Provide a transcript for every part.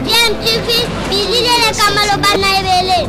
DMTV, bilile kamalo bana ebele.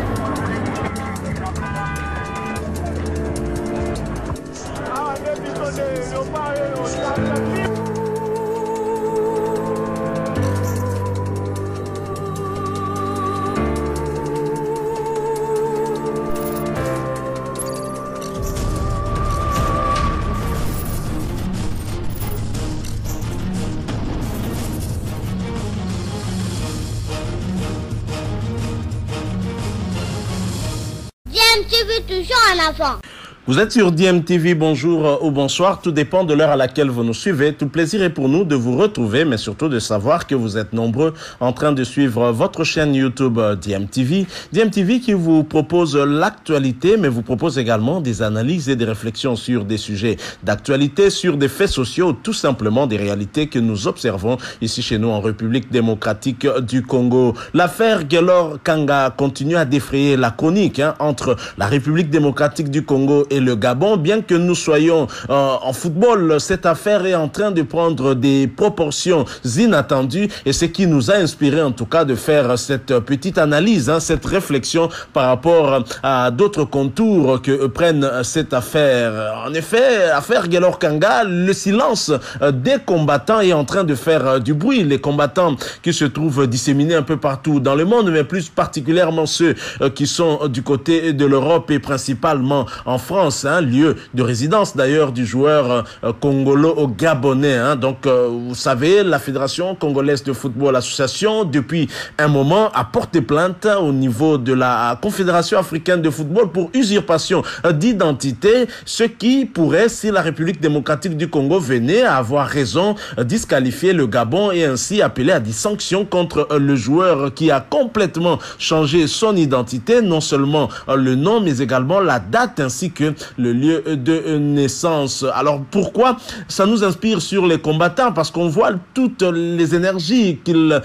DMTV toujours en avant. Vous êtes sur DMTV, bonjour ou bonsoir, tout dépend de l'heure à laquelle vous nous suivez. Tout plaisir est pour nous de vous retrouver, mais surtout de savoir que vous êtes nombreux en train de suivre votre chaîne YouTube DMTV. DMTV qui vous propose l'actualité, mais vous propose également des analyses et des réflexions sur des sujets d'actualité, sur des faits sociaux, tout simplement des réalités que nous observons ici chez nous en République démocratique du Congo. L'affaire Guelor Kanga continue à défrayer la chronique entre la République démocratique du Congo et le Gabon. Bien que nous soyons en football, cette affaire est en train de prendre des proportions inattendues et ce qui nous a inspiré en tout cas de faire cette petite analyse, cette réflexion par rapport à d'autres contours que prennent cette affaire. En effet, affaire Guelor Kanga, le silence des combattants est en train de faire du bruit. Les combattants qui se trouvent disséminés un peu partout dans le monde, mais plus particulièrement ceux qui sont du côté de l'Europe et principalement en France, lieu de résidence d'ailleurs du joueur congolo-gabonais. Donc, vous savez, la Fédération congolaise de football association, depuis un moment, a porté plainte au niveau de la Confédération africaine de football pour usurpation d'identité, ce qui pourrait, si la République démocratique du Congo venait à avoir raison, disqualifier le Gabon et ainsi appeler à des sanctions contre le joueur qui a complètement changé son identité, non seulement le nom, mais également la date ainsi que le lieu de naissance. Alors pourquoi ça nous inspire sur les combattants? Parce qu'on voit toutes les énergies qu'ils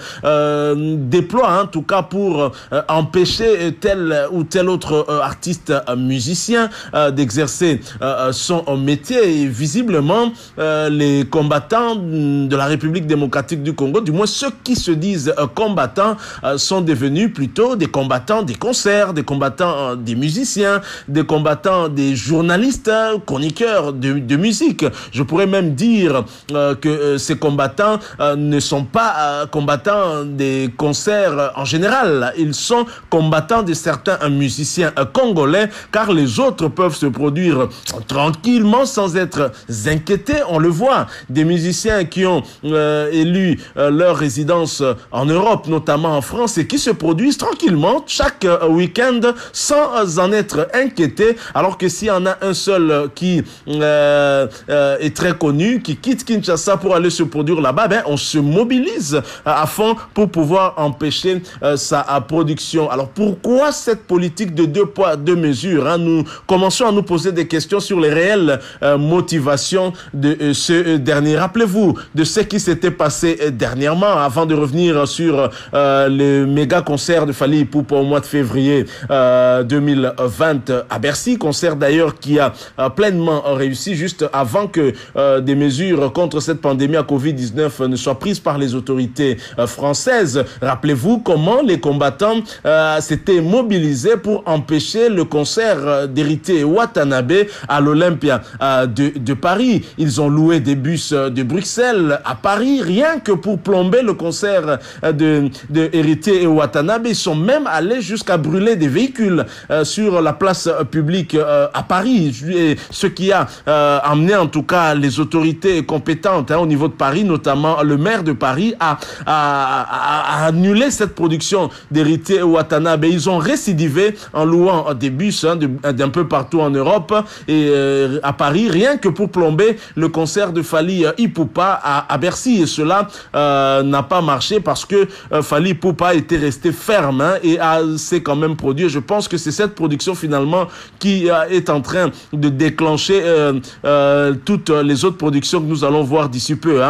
déploient, en tout cas pour empêcher tel ou tel autre artiste musicien d'exercer son métier. Et visiblement, les combattants de la République démocratique du Congo, du moins ceux qui se disent combattants, sont devenus plutôt des combattants des concerts, des combattants des musiciens, des combattants des journalistes, chroniqueurs de musique. Je pourrais même dire que ces combattants ne sont pas combattants des concerts en général. Ils sont combattants de certains musiciens congolais, car les autres peuvent se produire tranquillement sans être inquiétés. On le voit, des musiciens qui ont élu leur résidence en Europe, notamment en France, et qui se produisent tranquillement chaque week-end sans en être inquiétés, alors que s'il y en a un seul qui est très connu, qui quitte Kinshasa pour aller se produire là-bas, on se mobilise à fond pour pouvoir empêcher sa production. Alors pourquoi cette politique de 2 poids 2 mesures? Nous commençons à nous poser des questions sur les réelles motivations de ce dernier. Rappelez-vous de ce qui s'était passé dernièrement, avant de revenir sur le méga concert de Fally Ipupa au mois de février 2020 à Bercy, concert d'ailleurs qui a pleinement réussi juste avant que des mesures contre cette pandémie à Covid-19 ne soient prises par les autorités françaises. Rappelez-vous comment les combattants s'étaient mobilisés pour empêcher le concert d'Héritier Watanabe à l'Olympia de Paris. Ils ont loué des bus de Bruxelles à Paris rien que pour plomber le concert de Héritier Watanabe. Ils sont même allés jusqu'à brûler des véhicules sur la place publique à Paris, ce qui a amené en tout cas les autorités compétentes au niveau de Paris, notamment le maire de Paris, à annuler cette production d'Héritier Watanabe. Ils ont récidivé en louant des bus d'un peu partout en Europe et à Paris, rien que pour plomber le concert de Fally Ipupa à Bercy. Et cela n'a pas marché parce que Fally Ipupa était resté ferme et s'est quand même produit. Je pense que c'est cette production finalement qui est est en train de déclencher toutes les autres productions que nous allons voir d'ici peu.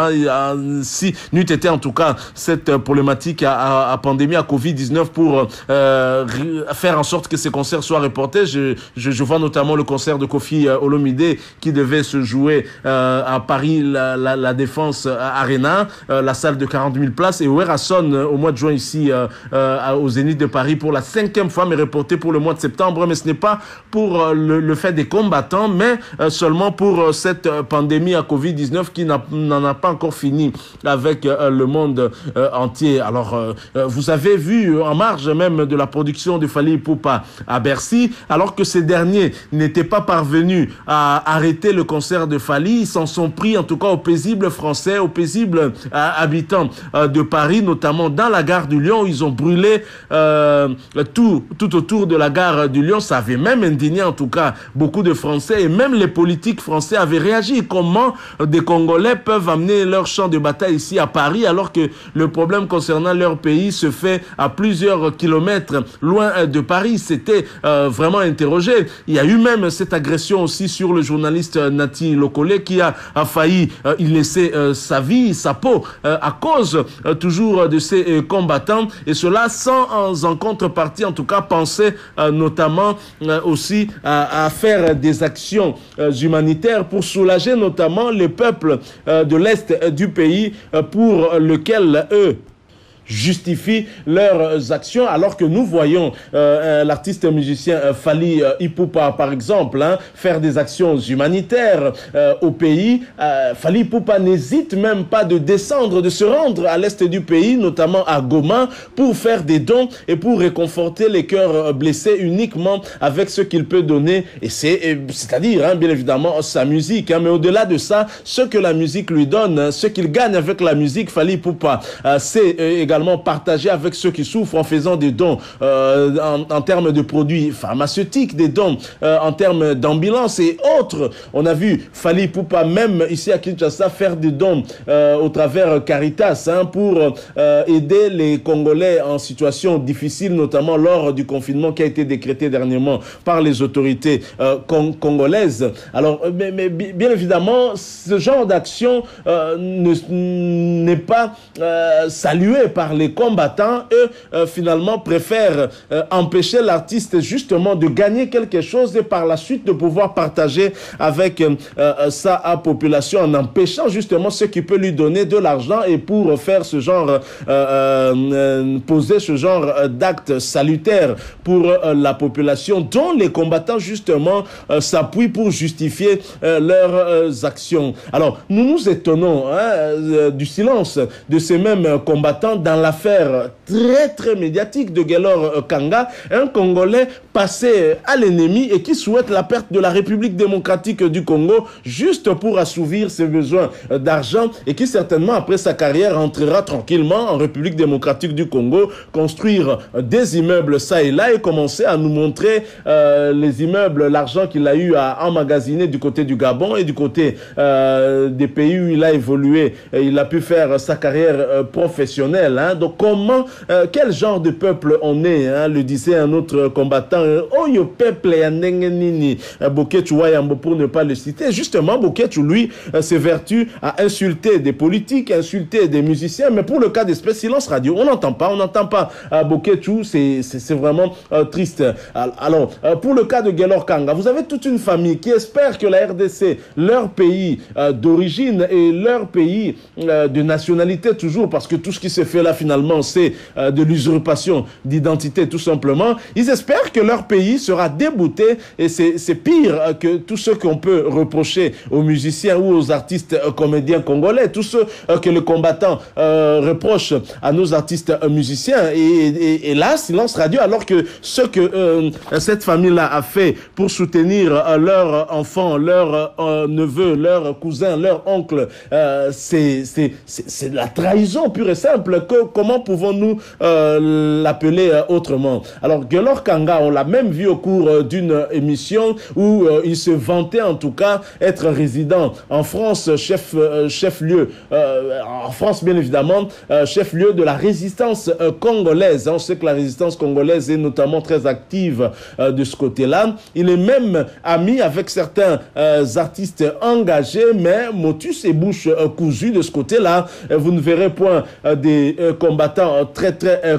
Si n'eût été en tout cas cette problématique à pandémie, à Covid-19 pour faire en sorte que ces concerts soient reportés. Je vois notamment le concert de Kofi Olomide qui devait se jouer à Paris, la Défense Arena, la salle de 40 000 places, et Werason au mois de juin ici au Zénith de Paris pour la 5e fois, mais reporté pour le mois de septembre. Mais ce n'est pas pour le fait des combattants, mais seulement pour cette pandémie à Covid-19 qui n'en a pas encore fini avec le monde entier. Alors, vous avez vu en marge même de la production de Fally Ipupa à Bercy, alors que ces derniers n'étaient pas parvenus à arrêter le concert de Fally, ils s'en sont pris en tout cas aux paisibles Français, aux paisibles habitants de Paris, notamment dans la gare du Lion, où ils ont brûlé tout autour de la gare du Lion. Ça avait même indigné en tout cas beaucoup de Français, et même les politiques français avaient réagi. Comment des Congolais peuvent amener leur champ de bataille ici à Paris alors que le problème concernant leur pays se fait à plusieurs kilomètres loin de Paris? C'était vraiment interrogé. Il y a eu même cette agression aussi sur le journaliste Nati Lokole qui a failli y laisser sa vie, sa peau à cause toujours de ces combattants, et cela sans en contrepartie en tout cas penser notamment aussi à faire des actions humanitaires pour soulager notamment les peuples de l'Est du pays pour lequel eux justifient leurs actions, alors que nous voyons l'artiste musicien Fally Ipupa par exemple faire des actions humanitaires au pays. Fally Ipupa n'hésite même pas de descendre, de se rendre à l'est du pays, notamment à Goma, pour faire des dons et pour réconforter les cœurs blessés uniquement avec ce qu'il peut donner, et c'est-à-dire bien évidemment sa musique, mais au-delà de ça, ce que la musique lui donne, ce qu'il gagne avec la musique, Fally Ipupa c'est également partagé avec ceux qui souffrent en faisant des dons en termes de produits pharmaceutiques, des dons en termes d'ambulance et autres. On a vu Fally Ipupa même ici à Kinshasa faire des dons au travers Caritas pour aider les Congolais en situation difficile, notamment lors du confinement qui a été décrété dernièrement par les autorités congolaises. Alors, mais bien évidemment, ce genre d'action n'est pas salué par les combattants. Eux, finalement, préfèrent empêcher l'artiste justement de gagner quelque chose et par la suite de pouvoir partager avec sa population en empêchant justement ce qui peut lui donner de l'argent et pour faire ce genre, poser ce genre d'actes salutaires pour la population dont les combattants justement s'appuient pour justifier leurs actions. Alors, nous nous étonnons du silence de ces mêmes combattants dans l'affaire très médiatique de Guelor Kanga, un Congolais passé à l'ennemi et qui souhaite la perte de la République démocratique du Congo juste pour assouvir ses besoins d'argent et qui certainement après sa carrière entrera tranquillement en République démocratique du Congo, construire des immeubles ça et là et commencer à nous montrer les immeubles, l'argent qu'il a eu à emmagasiner du côté du Gabon et du côté des pays où il a évolué, il a pu faire sa carrière professionnelle. Donc comment, quel genre de peuple on est, le disait un autre combattant, Oyo peuple Nini Boketu Wayambo pour ne pas le citer. Justement, Boketu lui s'évertue à insulter des politiques, insulter des musiciens, mais pour le cas d'Espèce Silence Radio, on n'entend pas Boketu, c'est vraiment triste. Alors, pour le cas de Guelor Kanga, vous avez toute une famille qui espère que la RDC, leur pays d'origine et leur pays de nationalité toujours, parce que tout ce qui se fait là finalement c'est de l'usurpation d'identité tout simplement, ils espèrent que leur pays sera débouté et c'est pire que tout ce qu'on peut reprocher aux musiciens ou aux artistes comédiens congolais, tout ce que le combattant reproche à nos artistes musiciens et là, Silence Radio, alors que ce que cette famille-là a fait pour soutenir leurs enfants, leurs neveux, leurs cousins, leurs oncles, c'est la trahison pure et simple que comment pouvons-nous l'appeler autrement? Alors, Guelor Kanga, on l'a même vu au cours d'une émission où il se vantait en tout cas être résident en France, chef-lieu, en France bien évidemment, chef-lieu de la résistance congolaise. On sait que la résistance congolaise est notamment très active de ce côté-là. Il est même ami avec certains artistes engagés, mais motus et bouche cousues de ce côté-là. Vous ne verrez point des combattants très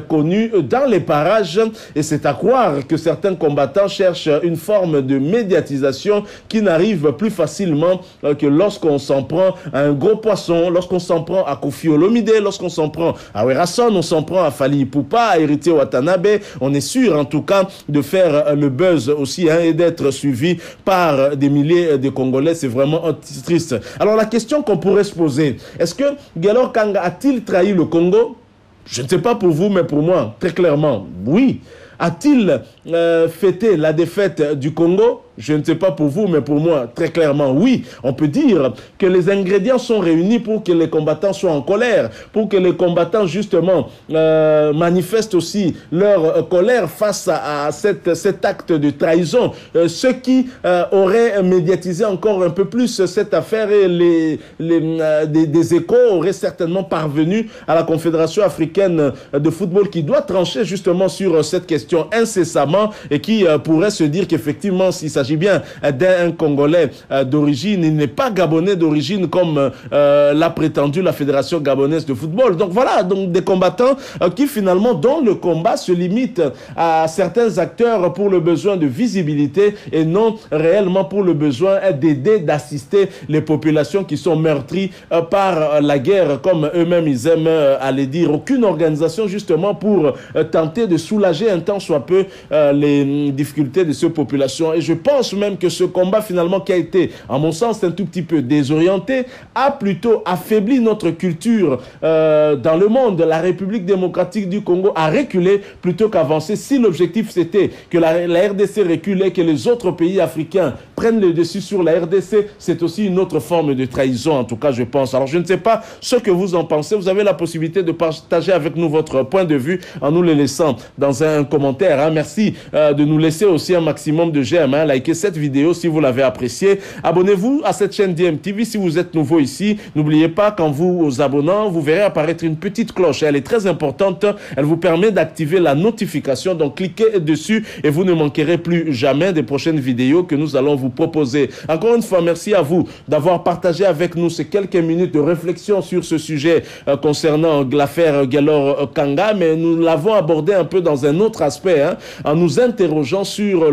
connus dans les parages, et c'est à croire que certains combattants cherchent une forme de médiatisation qui n'arrive plus facilement que lorsqu'on s'en prend à un gros poisson, lorsqu'on s'en prend à Kofi Olomide, lorsqu'on s'en prend à Werason, on s'en prend à Fally Ipupa, à Héritier Watanabe. On est sûr en tout cas de faire le buzz aussi et d'être suivi par des milliers de Congolais. C'est vraiment triste. Alors la question qu'on pourrait se poser, est-ce que Guelor Kanga a-t-il trahi le Congo? Je ne sais pas pour vous, mais pour moi, très clairement, oui. A-t-il fêté la défaite du Congo? Je ne sais pas pour vous, mais pour moi, très clairement, oui. On peut dire que les ingrédients sont réunis pour que les combattants soient en colère, pour que les combattants, justement, manifestent aussi leur colère face à cet acte de trahison. Ceux qui auraient médiatisé encore un peu plus cette affaire et des échos auraient certainement parvenu à la Confédération africaine de football qui doit trancher justement sur cette question incessamment et qui pourrait se dire qu'effectivement, s'il s'agit bien d'un Congolais d'origine, il n'est pas Gabonais d'origine comme l'a prétendu la Fédération gabonaise de football. Donc voilà, donc des combattants qui finalement, dont le combat se limite à certains acteurs pour le besoin de visibilité et non réellement pour le besoin d'aider, d'assister les populations qui sont meurtries par la guerre, comme eux-mêmes ils aiment aller dire. Aucune organisation justement pour tenter de soulager un temps soit peu les difficultés de ces populations. Et je pense même que ce combat finalement qui a été, à mon sens, un tout petit peu désorienté, a plutôt affaibli notre culture dans le monde. La République démocratique du Congo a reculé plutôt qu'avancé. Si l'objectif c'était que la RDC recule et que les autres pays africains prennent le dessus sur la RDC, c'est aussi une autre forme de trahison, en tout cas je pense. Alors je ne sais pas ce que vous en pensez. Vous avez la possibilité de partager avec nous votre point de vue en nous le laissant dans un commentaire. Merci de nous laisser aussi un maximum de j'aime. Likez cette vidéo si vous l'avez appréciée. Abonnez-vous à cette chaîne DMTV si vous êtes nouveau ici. N'oubliez pas qu'en vous abonnant, vous verrez apparaître une petite cloche. Elle est très importante. Elle vous permet d'activer la notification. Donc cliquez dessus et vous ne manquerez plus jamais des prochaines vidéos que nous allons vous proposer. Encore une fois, merci à vous d'avoir partagé avec nous ces quelques minutes de réflexion sur ce sujet concernant l'affaire Guelor Kanga, mais nous l'avons abordé un peu dans un autre aspect, en nous interrogeant sur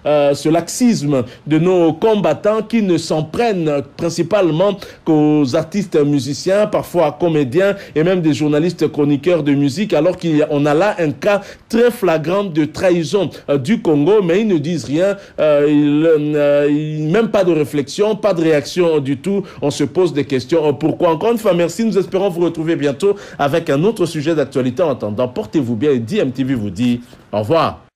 ce laxisme de nos combattants qui ne s'en prennent principalement qu'aux artistes musiciens, parfois comédiens et même des journalistes chroniqueurs de musique, alors qu'on a là un cas très flagrant de trahison du Congo, mais ils ne disent rien, même pas de réflexion, pas de réaction du tout. On se pose des questions. Pourquoi? Encore une fois, merci. Nous espérons vous retrouver bientôt avec un autre sujet d'actualité. En attendant, portez-vous bien et DMTV vous dit au revoir.